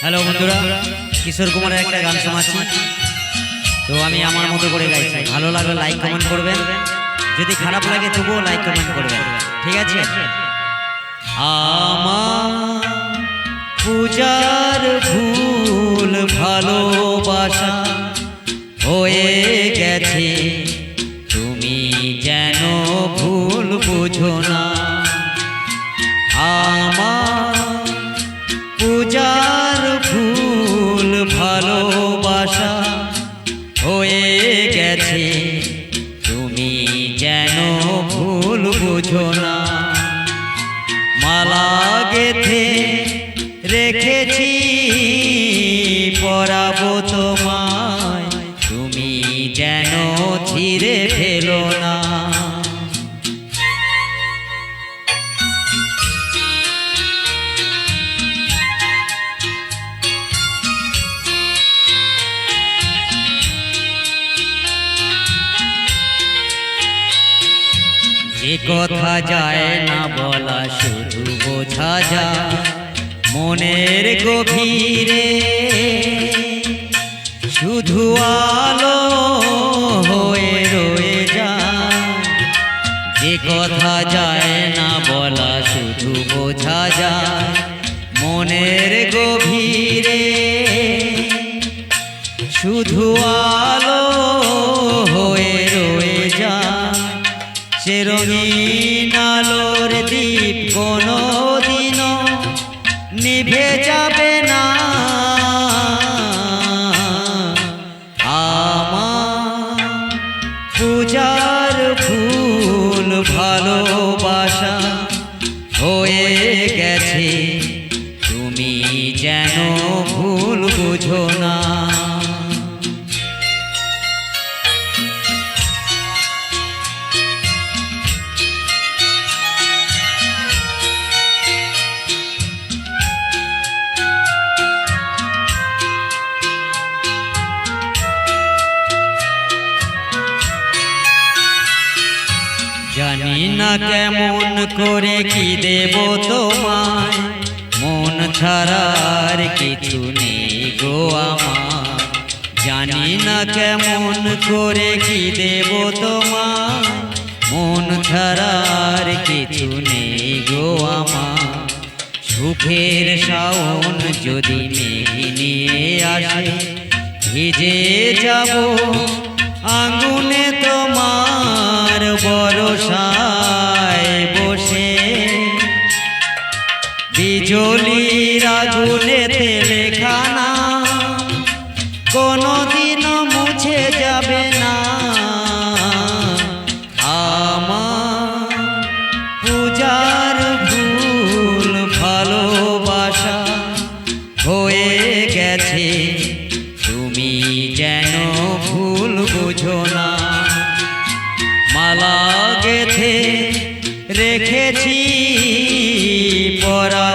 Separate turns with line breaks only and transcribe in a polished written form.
Hello বন্ধুরা, কিশোর কুমারের একটা গান শোনাচ্ছি। তো আমি আমার মতো করে গাইছি। ভালো লাগলে লাইক কমেন্ট করবেন, যদি খারাপ লাগে তবুও লাইক কমেন্ট করবেন, ঠিক আছে? আমার পূজার ভুল ভালোবাসা হয়ে গেছে, তুমি যেন ভুল বুঝো না। আমার পূজার ভুল ভালোবাসা হয়ে গেছে, তুমি যেন ভুল বুঝো না। মালা গেথে রেখেছি পরাবো তোমায়, তুমি যেন ছিঁড়ে ফেলো না। যে কথা যায় না বলা শুধু বোঝা যায় মনের গভীরে, শুধু আলো হয়ে রয়ে যায়। যে কথা যায় না বলা শুধু বোঝা যায় মনের গভীরে, শুধু আলো হয়ে রয়ে যায়। সে রঙিন আলোর দীপ কোনো দিনও নিভে যাবে না। আমার পূজার ভুল ভালোবাসা হয়ে গেছে, তুমি যেন ভুল বুঝো না। জানি না কেমন করে কি দেব তোমায়, মন ছাড়ার কিছু নেই গো আমার। জানি না কেমন করে কি দেব তোমায়, মন ছাড়ার কিছু নেই গো আমার। সুখের শাওন যদি মেঘ নিয়ে আসে, ভিজে যাব আঙ্গুনে তোমার বরসায় বসে। বিজলির আগুনেতে লেখা না কোনোদিনও মুছে যাবে না। আমার পূজার ভুল ভালোবাসা হয়ে গেছে, তুমি যেন ভুল বুঝো না। মালা গেথে রেখেছি পরা